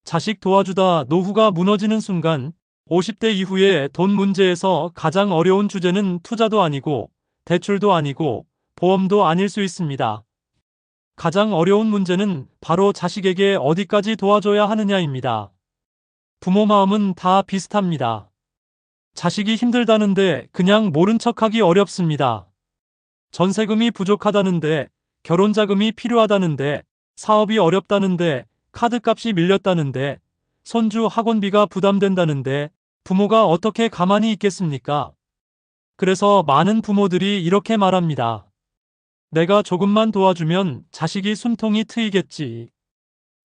자식 도와주다 노후가 무너지는 순간 50대 이후의 돈 문제에서 가장 어려운 주제는 투자도 아니고 대출도 아니고 보험도 아닐 수 있습니다. 가장 어려운 문제는 바로 자식에게 어디까지 도와줘야 하느냐입니다. 부모 마음은 다 비슷합니다. 자식이 힘들다는데 그냥 모른 척하기 어렵습니다. 전세금이 부족하다는데, 결혼 자금이 필요하다는데, 사업이 어렵다는데, 카드값이 밀렸다는데, 손주 학원비가 부담된다는데 부모가 어떻게 가만히 있겠습니까? 그래서 많은 부모들이 이렇게 말합니다. 내가 조금만 도와주면 자식이 숨통이 트이겠지.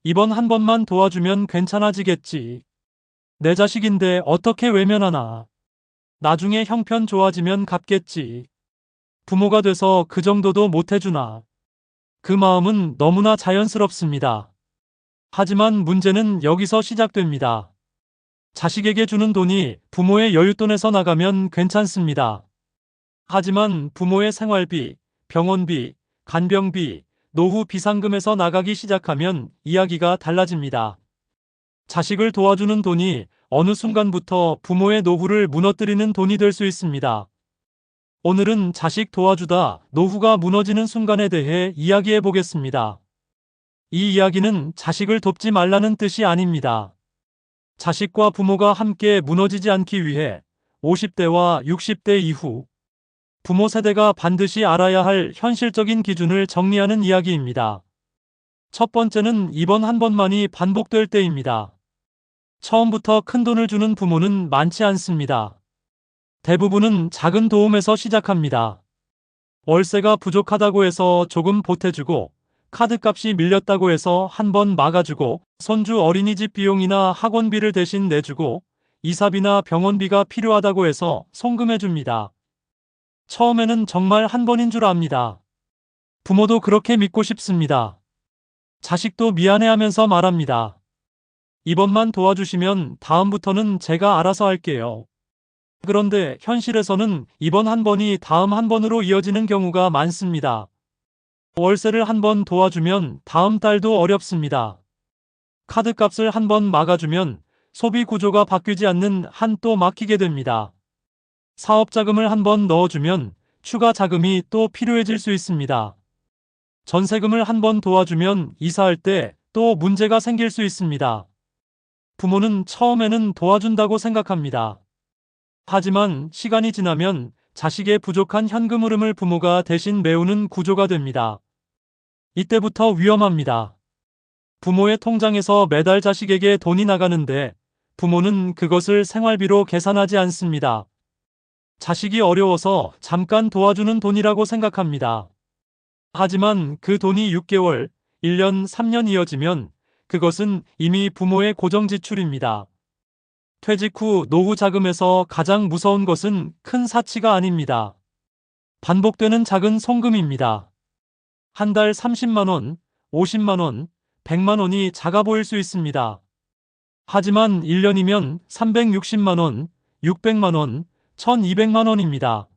이번 한 번만 도와주면 괜찮아지겠지. 내 자식인데 어떻게 외면하나. 나중에 형편 좋아지면 갚겠지. 부모가 돼서 그 정도도 못해주나. 그 마음은 너무나 자연스럽습니다. 하지만 문제는 여기서 시작됩니다. 자식에게 주는 돈이 부모의 여윳돈에서 나가면 괜찮습니다. 하지만 부모의 생활비, 병원비, 간병비, 노후 비상금에서 나가기 시작하면 이야기가 달라집니다. 자식을 도와주는 돈이 어느 순간부터 부모의 노후를 무너뜨리는 돈이 될 수 있습니다. 오늘은 자식 도와주다 노후가 무너지는 순간에 대해 이야기해 보겠습니다. 이 이야기는 자식을 돕지 말라는 뜻이 아닙니다. 자식과 부모가 함께 무너지지 않기 위해 50대와 60대 이후 부모 세대가 반드시 알아야 할 현실적인 기준을 정리하는 이야기입니다. 첫 번째는 이번 한 번만이 반복될 때입니다. 처음부터 큰 돈을 주는 부모는 많지 않습니다. 대부분은 작은 도움에서 시작합니다. 월세가 부족하다고 해서 조금 보태주고, 카드값이 밀렸다고 해서 한 번 막아주고, 손주 어린이집 비용이나 학원비를 대신 내주고, 이사비나 병원비가 필요하다고 해서 송금해줍니다. 처음에는 정말 한 번인 줄 압니다. 부모도 그렇게 믿고 싶습니다. 자식도 미안해하면서 말합니다. 이번만 도와주시면 다음부터는 제가 알아서 할게요. 그런데 현실에서는 이번 한 번이 다음 한 번으로 이어지는 경우가 많습니다. 월세를 한 번 도와주면 다음 달도 어렵습니다. 카드값을 한 번 막아주면 소비 구조가 바뀌지 않는 한 또 막히게 됩니다. 사업 자금을 한 번 넣어주면 추가 자금이 또 필요해질 수 있습니다. 전세금을 한 번 도와주면 이사할 때 또 문제가 생길 수 있습니다. 부모는 처음에는 도와준다고 생각합니다. 하지만 시간이 지나면 자식의 부족한 현금 흐름을 부모가 대신 메우는 구조가 됩니다. 이때부터 위험합니다. 부모의 통장에서 매달 자식에게 돈이 나가는데 부모는 그것을 생활비로 계산하지 않습니다. 자식이 어려워서 잠깐 도와주는 돈이라고 생각합니다. 하지만 그 돈이 6개월, 1년, 3년 이어지면 그것은 이미 부모의 고정 지출입니다. 퇴직 후 노후 자금에서 가장 무서운 것은 큰 사치가 아닙니다. 반복되는 작은 송금입니다. 한 달 30만 원, 50만 원, 100만 원이 작아 보일 수 있습니다. 하지만 1년이면 360만 원, 600만 원, 1200만 원입니다.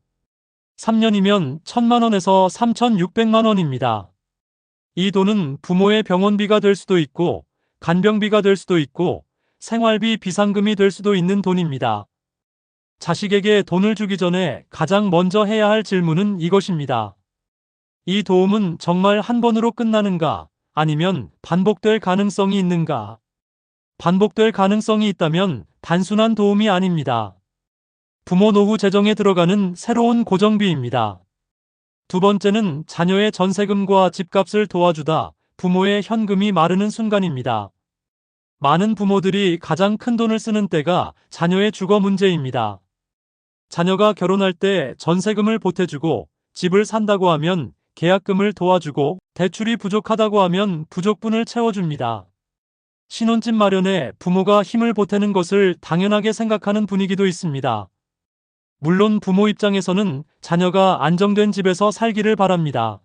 3년이면 1000만 원에서 3600만 원입니다. 이 돈은 부모의 병원비가 될 수도 있고, 간병비가 될 수도 있고, 생활비 비상금이 될 수도 있는 돈입니다. 자식에게 돈을 주기 전에 가장 먼저 해야 할 질문은 이것입니다. 이 도움은 정말 한 번으로 끝나는가, 아니면 반복될 가능성이 있는가? 반복될 가능성이 있다면 단순한 도움이 아닙니다. 부모 노후 재정에 들어가는 새로운 고정비입니다. 두 번째는 자녀의 전세금과 집값을 도와주다 부모의 현금이 마르는 순간입니다. 많은 부모들이 가장 큰 돈을 쓰는 때가 자녀의 주거 문제입니다. 자녀가 결혼할 때 전세금을 보태주고 집을 산다고 하면 계약금을 도와주고 대출이 부족하다고 하면 부족분을 채워줍니다. 신혼집 마련에 부모가 힘을 보태는 것을 당연하게 생각하는 분위기도 있습니다. 물론 부모 입장에서는 자녀가 안정된 집에서 살기를 바랍니다.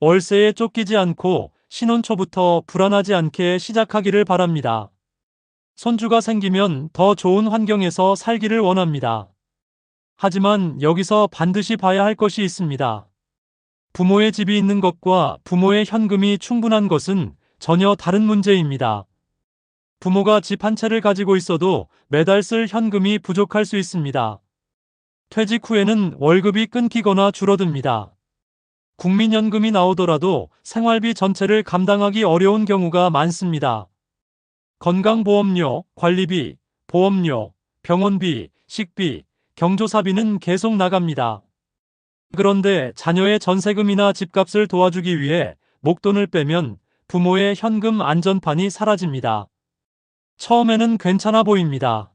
월세에 쫓기지 않고 신혼 초부터 불안하지 않게 시작하기를 바랍니다. 손주가 생기면 더 좋은 환경에서 살기를 원합니다. 하지만 여기서 반드시 봐야 할 것이 있습니다. 부모의 집이 있는 것과 부모의 현금이 충분한 것은 전혀 다른 문제입니다. 부모가 집 한 채를 가지고 있어도 매달 쓸 현금이 부족할 수 있습니다. 퇴직 후에는 월급이 끊기거나 줄어듭니다. 국민연금이 나오더라도 생활비 전체를 감당하기 어려운 경우가 많습니다. 건강보험료, 관리비, 보험료, 병원비, 식비, 경조사비는 계속 나갑니다. 그런데 자녀의 전세금이나 집값을 도와주기 위해 목돈을 빼면 부모의 현금 안전판이 사라집니다. 처음에는 괜찮아 보입니다.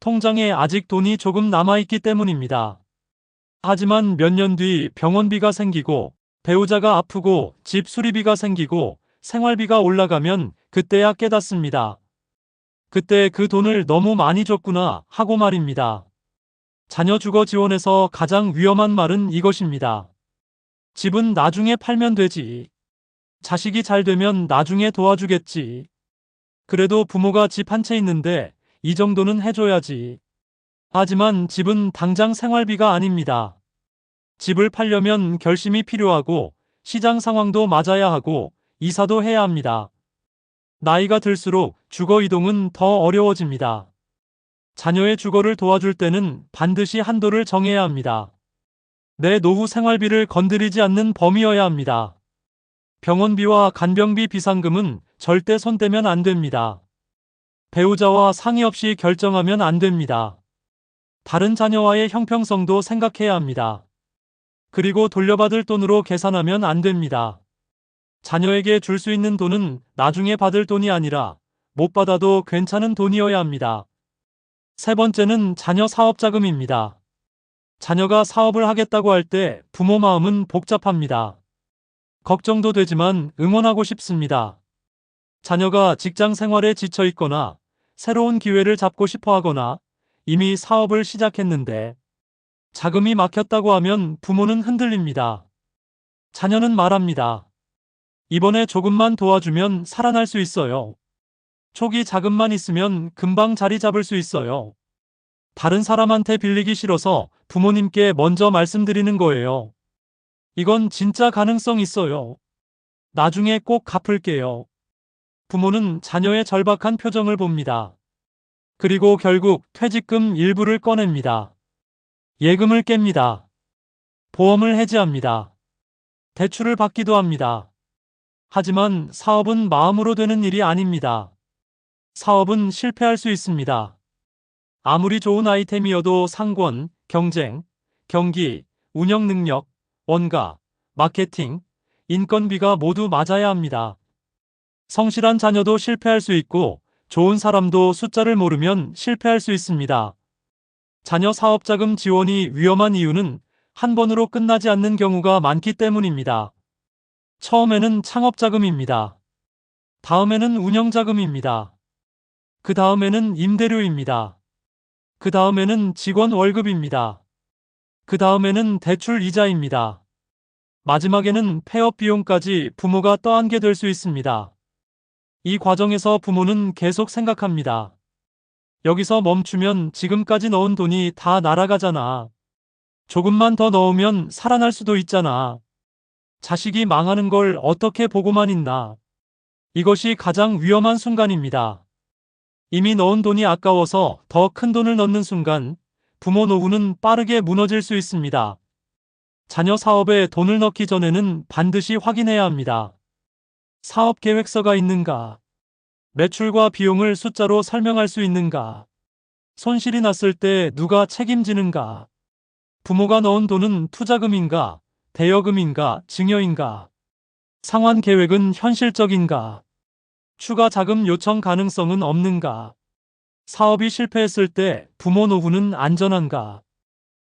통장에 아직 돈이 조금 남아있기 때문입니다. 하지만 몇 년 뒤 병원비가 생기고 배우자가 아프고 집 수리비가 생기고 생활비가 올라가면 그때야 깨닫습니다. 그때 그 돈을 너무 많이 줬구나 하고 말입니다. 자녀 주거 지원에서 가장 위험한 말은 이것입니다. 집은 나중에 팔면 되지. 자식이 잘 되면 나중에 도와주겠지. 그래도 부모가 집 한 채 있는데 이 정도는 해줘야지. 하지만 집은 당장 생활비가 아닙니다. 집을 팔려면 결심이 필요하고 시장 상황도 맞아야 하고 이사도 해야 합니다. 나이가 들수록 주거 이동은 더 어려워집니다. 자녀의 주거를 도와줄 때는 반드시 한도를 정해야 합니다. 내 노후 생활비를 건드리지 않는 범위여야 합니다. 병원비와 간병비 비상금은 절대 손대면 안 됩니다. 배우자와 상의 없이 결정하면 안 됩니다. 다른 자녀와의 형평성도 생각해야 합니다. 그리고 돌려받을 돈으로 계산하면 안 됩니다. 자녀에게 줄 수 있는 돈은 나중에 받을 돈이 아니라 못 받아도 괜찮은 돈이어야 합니다. 세 번째는 자녀 사업자금입니다. 자녀가 사업을 하겠다고 할 때 부모 마음은 복잡합니다. 걱정도 되지만 응원하고 싶습니다. 자녀가 직장 생활에 지쳐 있거나 새로운 기회를 잡고 싶어 하거나 이미 사업을 시작했는데 자금이 막혔다고 하면 부모는 흔들립니다. 자녀는 말합니다. 이번에 조금만 도와주면 살아날 수 있어요. 초기 자금만 있으면 금방 자리 잡을 수 있어요. 다른 사람한테 빌리기 싫어서 부모님께 먼저 말씀드리는 거예요. 이건 진짜 가능성 있어요. 나중에 꼭 갚을게요. 부모는 자녀의 절박한 표정을 봅니다. 그리고 결국 퇴직금 일부를 꺼냅니다. 예금을 깹니다. 보험을 해지합니다. 대출을 받기도 합니다. 하지만 사업은 마음으로 되는 일이 아닙니다. 사업은 실패할 수 있습니다. 아무리 좋은 아이템이어도 상권, 경쟁, 경기, 운영 능력, 원가, 마케팅, 인건비가 모두 맞아야 합니다. 성실한 자녀도 실패할 수 있고 좋은 사람도 숫자를 모르면 실패할 수 있습니다. 자녀 사업자금 지원이 위험한 이유는 한 번으로 끝나지 않는 경우가 많기 때문입니다. 처음에는 창업자금입니다. 다음에는 운영자금입니다. 그 다음에는 임대료입니다. 그 다음에는 직원 월급입니다. 그 다음에는 대출 이자입니다. 마지막에는 폐업 비용까지 부모가 떠안게 될 수 있습니다. 이 과정에서 부모는 계속 생각합니다. 여기서 멈추면 지금까지 넣은 돈이 다 날아가잖아. 조금만 더 넣으면 살아날 수도 있잖아. 자식이 망하는 걸 어떻게 보고만 있나. 이것이 가장 위험한 순간입니다. 이미 넣은 돈이 아까워서 더 큰 돈을 넣는 순간 부모 노후는 빠르게 무너질 수 있습니다. 자녀 사업에 돈을 넣기 전에는 반드시 확인해야 합니다. 사업 계획서가 있는가? 매출과 비용을 숫자로 설명할 수 있는가? 손실이 났을 때 누가 책임지는가? 부모가 넣은 돈은 투자금인가? 대여금인가? 증여인가? 상환 계획은 현실적인가? 추가 자금 요청 가능성은 없는가? 사업이 실패했을 때 부모 노후는 안전한가?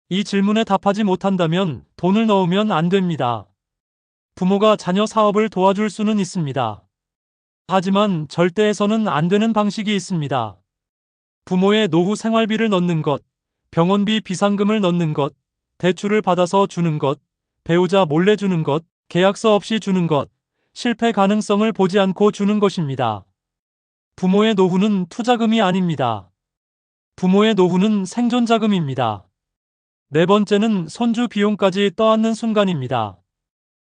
이 질문에 답하지 못한다면 돈을 넣으면 안 됩니다. 부모가 자녀 사업을 도와줄 수는 있습니다. 하지만 절대 해서는 안 되는 방식이 있습니다. 부모의 노후 생활비를 넣는 것, 병원비 비상금을 넣는 것, 대출을 받아서 주는 것, 배우자 몰래 주는 것, 계약서 없이 주는 것, 실패 가능성을 보지 않고 주는 것입니다. 부모의 노후는 투자금이 아닙니다. 부모의 노후는 생존자금입니다. 네 번째는 손주 비용까지 떠안는 순간입니다.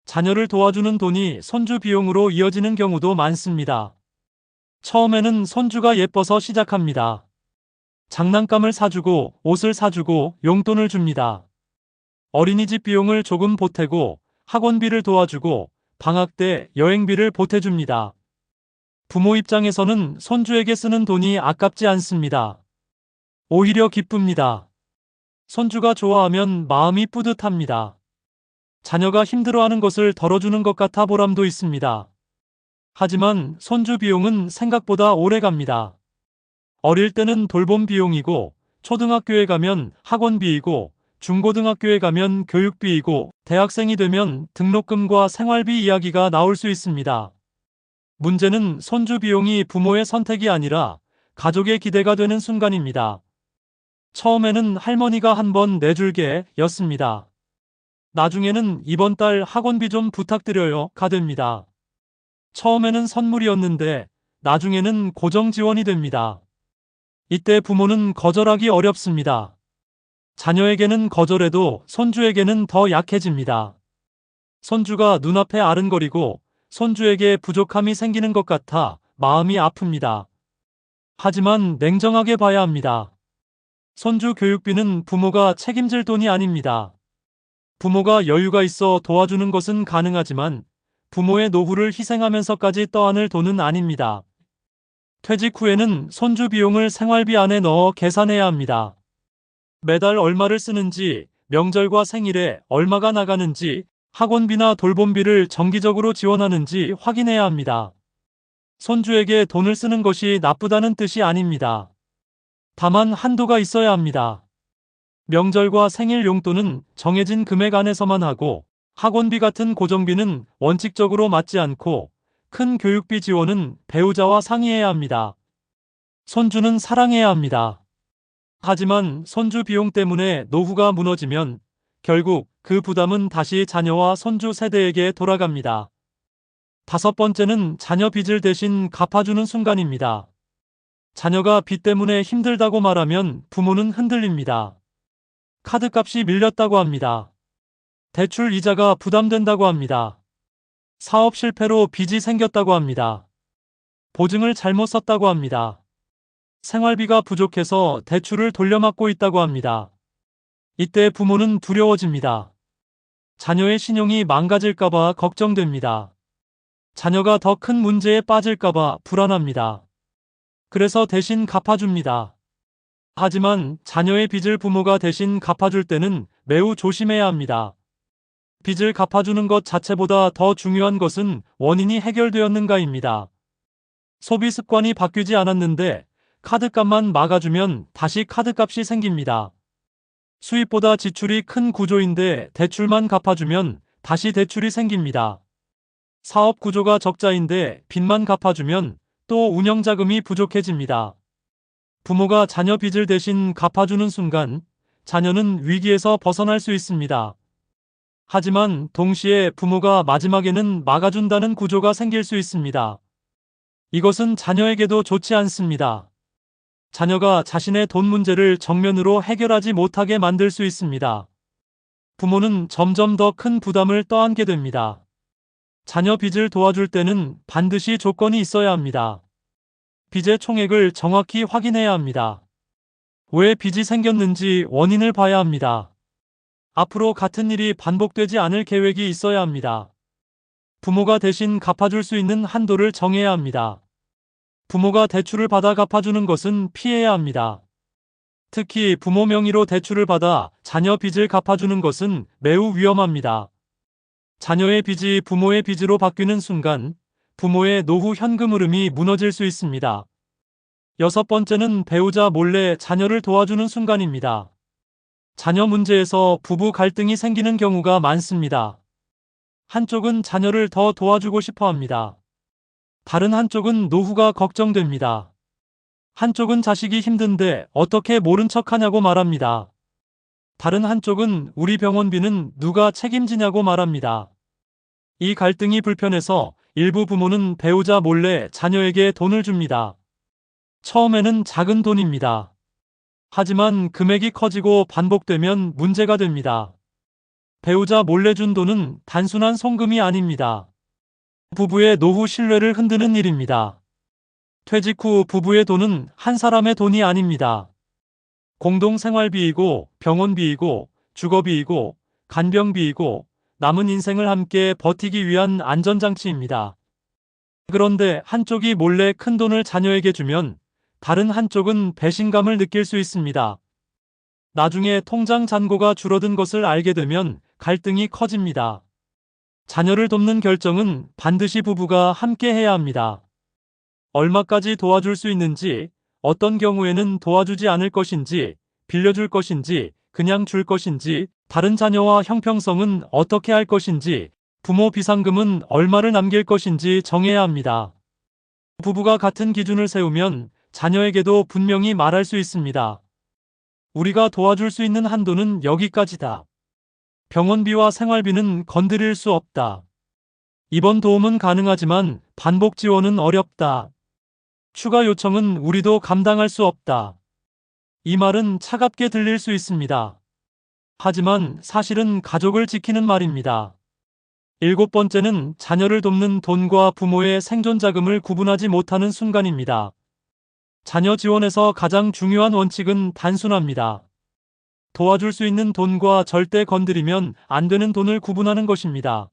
자녀를 도와주는 돈이 손주 비용으로 이어지는 경우도 많습니다. 처음에는 손주가 예뻐서 시작합니다. 장난감을 사주고 옷을 사주고 용돈을 줍니다. 어린이집 비용을 조금 보태고 학원비를 도와주고 방학 때 여행비를 보태줍니다. 부모 입장에서는 손주에게 쓰는 돈이 아깝지 않습니다. 오히려 기쁩니다. 손주가 좋아하면 마음이 뿌듯합니다. 자녀가 힘들어하는 것을 덜어주는 것 같아 보람도 있습니다. 하지만 손주 비용은 생각보다 오래 갑니다. 어릴 때는 돌봄 비용이고, 초등학교에 가면 학원비이고, 중고등학교에 가면 교육비이고, 대학생이 되면 등록금과 생활비 이야기가 나올 수 있습니다. 문제는 손주 비용이 부모의 선택이 아니라 가족의 기대가 되는 순간입니다. 처음에는 할머니가 한번 내줄게 였습니다. 나중에는 이번 달 학원비 좀 부탁드려요 가 됩니다. 처음에는 선물이었는데 나중에는 고정 지원이 됩니다. 이때 부모는 거절하기 어렵습니다. 자녀에게는 거절해도 손주에게는 더 약해집니다. 손주가 눈앞에 아른거리고 손주에게 부족함이 생기는 것 같아 마음이 아픕니다. 하지만 냉정하게 봐야 합니다. 손주 교육비는 부모가 책임질 돈이 아닙니다. 부모가 여유가 있어 도와주는 것은 가능하지만 부모의 노후를 희생하면서까지 떠안을 돈은 아닙니다. 퇴직 후에는 손주 비용을 생활비 안에 넣어 계산해야 합니다. 매달 얼마를 쓰는지, 명절과 생일에 얼마가 나가는지, 학원비나 돌봄비를 정기적으로 지원하는지 확인해야 합니다. 손주에게 돈을 쓰는 것이 나쁘다는 뜻이 아닙니다. 다만 한도가 있어야 합니다. 명절과 생일 용돈은 정해진 금액 안에서만 하고, 학원비 같은 고정비는 원칙적으로 맞지 않고, 큰 교육비 지원은 배우자와 상의해야 합니다. 손주는 사랑해야 합니다. 하지만 손주 비용 때문에 노후가 무너지면 결국 그 부담은 다시 자녀와 손주 세대에게 돌아갑니다. 다섯 번째는 자녀 빚을 대신 갚아주는 순간입니다. 자녀가 빚 때문에 힘들다고 말하면 부모는 흔들립니다. 카드값이 밀렸다고 합니다. 대출 이자가 부담된다고 합니다. 사업 실패로 빚이 생겼다고 합니다. 보증을 잘못 썼다고 합니다. 생활비가 부족해서 대출을 돌려막고 있다고 합니다. 이때 부모는 두려워집니다. 자녀의 신용이 망가질까봐 걱정됩니다. 자녀가 더 큰 문제에 빠질까봐 불안합니다. 그래서 대신 갚아줍니다. 하지만 자녀의 빚을 부모가 대신 갚아줄 때는 매우 조심해야 합니다. 빚을 갚아주는 것 자체보다 더 중요한 것은 원인이 해결되었는가입니다. 소비 습관이 바뀌지 않았는데 카드값만 막아주면 다시 카드값이 생깁니다. 수입보다 지출이 큰 구조인데 대출만 갚아주면 다시 대출이 생깁니다. 사업 구조가 적자인데 빚만 갚아주면 또 운영자금이 부족해집니다. 부모가 자녀 빚을 대신 갚아주는 순간 자녀는 위기에서 벗어날 수 있습니다. 하지만 동시에 부모가 마지막에는 막아준다는 구조가 생길 수 있습니다. 이것은 자녀에게도 좋지 않습니다. 자녀가 자신의 돈 문제를 정면으로 해결하지 못하게 만들 수 있습니다. 부모는 점점 더 큰 부담을 떠안게 됩니다. 자녀 빚을 도와줄 때는 반드시 조건이 있어야 합니다. 빚의 총액을 정확히 확인해야 합니다. 왜 빚이 생겼는지 원인을 봐야 합니다. 앞으로 같은 일이 반복되지 않을 계획이 있어야 합니다. 부모가 대신 갚아줄 수 있는 한도를 정해야 합니다. 부모가 대출을 받아 갚아주는 것은 피해야 합니다. 특히 부모 명의로 대출을 받아 자녀 빚을 갚아주는 것은 매우 위험합니다. 자녀의 빚이 부모의 빚으로 바뀌는 순간 부모의 노후 현금 흐름이 무너질 수 있습니다. 여섯 번째는 배우자 몰래 자녀를 도와주는 순간입니다. 자녀 문제에서 부부 갈등이 생기는 경우가 많습니다. 한쪽은 자녀를 더 도와주고 싶어 합니다. 다른 한쪽은 노후가 걱정됩니다. 한쪽은 자식이 힘든데 어떻게 모른 척하냐고 말합니다. 다른 한쪽은 우리 병원비는 누가 책임지냐고 말합니다. 이 갈등이 불편해서 일부 부모는 배우자 몰래 자녀에게 돈을 줍니다. 처음에는 작은 돈입니다. 하지만 금액이 커지고 반복되면 문제가 됩니다. 배우자 몰래 준 돈은 단순한 송금이 아닙니다. 부부의 노후 신뢰를 흔드는 일입니다. 퇴직 후 부부의 돈은 한 사람의 돈이 아닙니다. 공동생활비이고 병원비이고 주거비이고 간병비이고 남은 인생을 함께 버티기 위한 안전장치입니다. 그런데 한쪽이 몰래 큰 돈을 자녀에게 주면 다른 한쪽은 배신감을 느낄 수 있습니다. 나중에 통장 잔고가 줄어든 것을 알게 되면 갈등이 커집니다. 자녀를 돕는 결정은 반드시 부부가 함께 해야 합니다. 얼마까지 도와줄 수 있는지, 어떤 경우에는 도와주지 않을 것인지, 빌려줄 것인지, 그냥 줄 것인지, 다른 자녀와 형평성은 어떻게 할 것인지, 부모 비상금은 얼마를 남길 것인지 정해야 합니다. 부부가 같은 기준을 세우면 자녀에게도 분명히 말할 수 있습니다. 우리가 도와줄 수 있는 한도는 여기까지다. 병원비와 생활비는 건드릴 수 없다. 이번 도움은 가능하지만 반복 지원은 어렵다. 추가 요청은 우리도 감당할 수 없다. 이 말은 차갑게 들릴 수 있습니다. 하지만 사실은 가족을 지키는 말입니다. 7번째는 자녀를 돕는 돈과 부모의 생존 자금을 구분하지 못하는 순간입니다. 자녀 지원에서 가장 중요한 원칙은 단순합니다. 도와줄 수 있는 돈과 절대 건드리면 안 되는 돈을 구분하는 것입니다.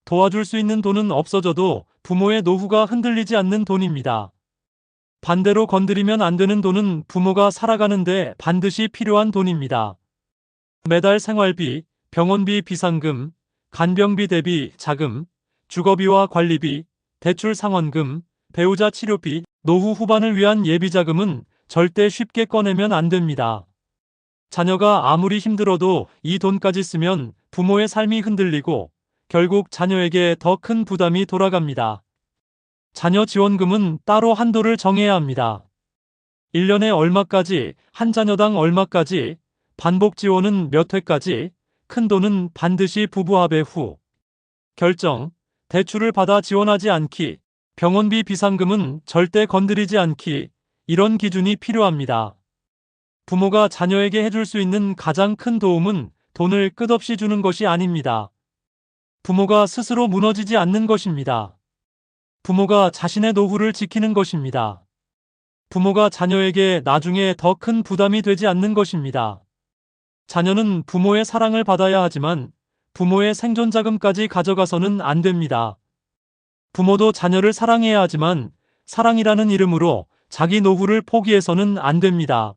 도와줄 수 있는 돈은 없어져도 부모의 노후가 흔들리지 않는 돈입니다. 반대로 건드리면 안 되는 돈은 부모가 살아가는데 반드시 필요한 돈입니다. 매달 생활비, 병원비 비상금, 간병비 대비 자금, 주거비와 관리비, 대출 상환금, 배우자 치료비, 노후 후반을 위한 예비자금은 절대 쉽게 꺼내면 안 됩니다. 자녀가 아무리 힘들어도 이 돈까지 쓰면 부모의 삶이 흔들리고 결국 자녀에게 더 큰 부담이 돌아갑니다. 자녀 지원금은 따로 한도를 정해야 합니다. 1년에 얼마까지, 한 자녀당 얼마까지, 반복 지원은 몇 회까지, 큰 돈은 반드시 부부 합의 후 결정, 대출을 받아 지원하지 않기, 병원비 비상금은 절대 건드리지 않기, 이런 기준이 필요합니다. 부모가 자녀에게 해줄 수 있는 가장 큰 도움은 돈을 끝없이 주는 것이 아닙니다. 부모가 스스로 무너지지 않는 것입니다. 부모가 자신의 노후를 지키는 것입니다. 부모가 자녀에게 나중에 더 큰 부담이 되지 않는 것입니다. 자녀는 부모의 사랑을 받아야 하지만 부모의 생존 자금까지 가져가서는 안 됩니다. 부모도 자녀를 사랑해야 하지만 사랑이라는 이름으로 자기 노후를 포기해서는 안 됩니다.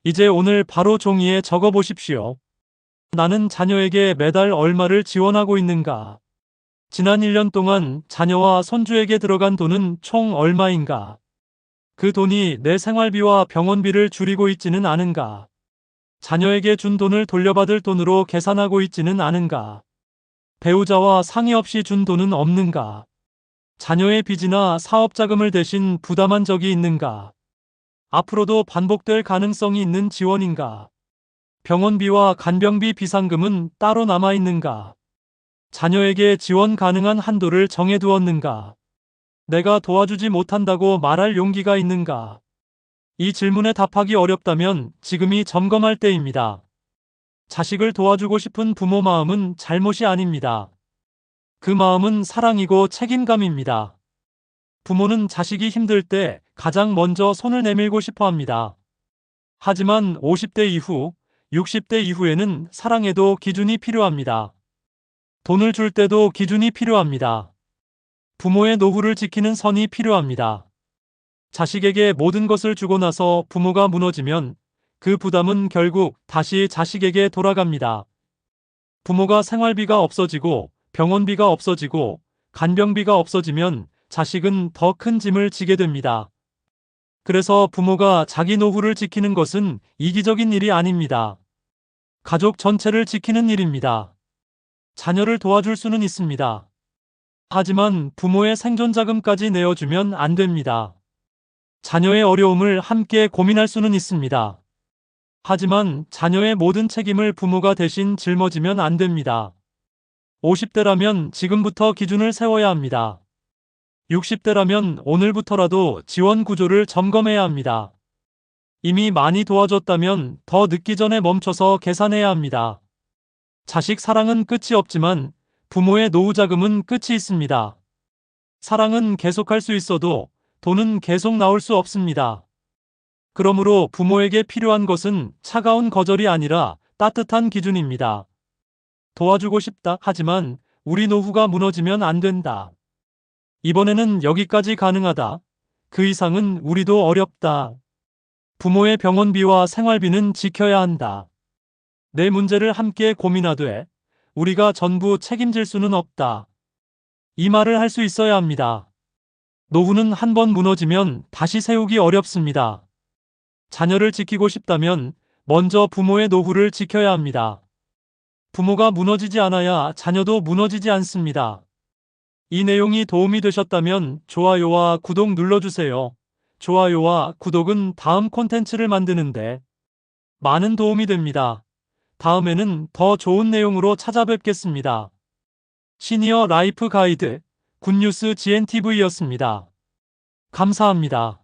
이제 오늘 바로 종이에 적어 보십시오. 나는 자녀에게 매달 얼마를 지원하고 있는가? 지난 1년 동안 자녀와 손주에게 들어간 돈은 총 얼마인가? 그 돈이 내 생활비와 병원비를 줄이고 있지는 않은가? 자녀에게 준 돈을 돌려받을 돈으로 계산하고 있지는 않은가? 배우자와 상의 없이 준 돈은 없는가? 자녀의 빚이나 사업 자금을 대신 부담한 적이 있는가? 앞으로도 반복될 가능성이 있는 지원인가? 병원비와 간병비 비상금은 따로 남아있는가? 자녀에게 지원 가능한 한도를 정해두었는가? 내가 도와주지 못한다고 말할 용기가 있는가? 이 질문에 답하기 어렵다면 지금이 점검할 때입니다. 자식을 도와주고 싶은 부모 마음은 잘못이 아닙니다. 그 마음은 사랑이고 책임감입니다. 부모는 자식이 힘들 때 가장 먼저 손을 내밀고 싶어 합니다. 하지만 50대 이후, 60대 이후에는 사랑에도 기준이 필요합니다. 돈을 줄 때도 기준이 필요합니다. 부모의 노후를 지키는 선이 필요합니다. 자식에게 모든 것을 주고 나서 부모가 무너지면 그 부담은 결국 다시 자식에게 돌아갑니다. 부모가 생활비가 없어지고 병원비가 없어지고 간병비가 없어지면 자식은 더 큰 짐을 지게 됩니다. 그래서 부모가 자기 노후를 지키는 것은 이기적인 일이 아닙니다. 가족 전체를 지키는 일입니다. 자녀를 도와줄 수는 있습니다. 하지만 부모의 생존 자금까지 내어주면 안 됩니다. 자녀의 어려움을 함께 고민할 수는 있습니다. 하지만 자녀의 모든 책임을 부모가 대신 짊어지면 안 됩니다. 50대라면 지금부터 기준을 세워야 합니다. 60대라면 오늘부터라도 지원 구조를 점검해야 합니다. 이미 많이 도와줬다면 더 늦기 전에 멈춰서 계산해야 합니다. 자식 사랑은 끝이 없지만 부모의 노후 자금은 끝이 있습니다. 사랑은 계속할 수 있어도 돈은 계속 나올 수 없습니다. 그러므로 부모에게 필요한 것은 차가운 거절이 아니라 따뜻한 기준입니다. 도와주고 싶다. 하지만 우리 노후가 무너지면 안 된다. 이번에는 여기까지 가능하다. 그 이상은 우리도 어렵다. 부모의 병원비와 생활비는 지켜야 한다. 내 문제를 함께 고민하되 우리가 전부 책임질 수는 없다. 이 말을 할 수 있어야 합니다. 노후는 한 번 무너지면 다시 세우기 어렵습니다. 자녀를 지키고 싶다면 먼저 부모의 노후를 지켜야 합니다. 부모가 무너지지 않아야 자녀도 무너지지 않습니다. 이 내용이 도움이 되셨다면 좋아요와 구독 눌러주세요. 좋아요와 구독은 다음 콘텐츠를 만드는데 많은 도움이 됩니다. 다음에는 더 좋은 내용으로 찾아뵙겠습니다. 시니어 라이프 가이드 굿뉴스 GNTV였습니다. 감사합니다.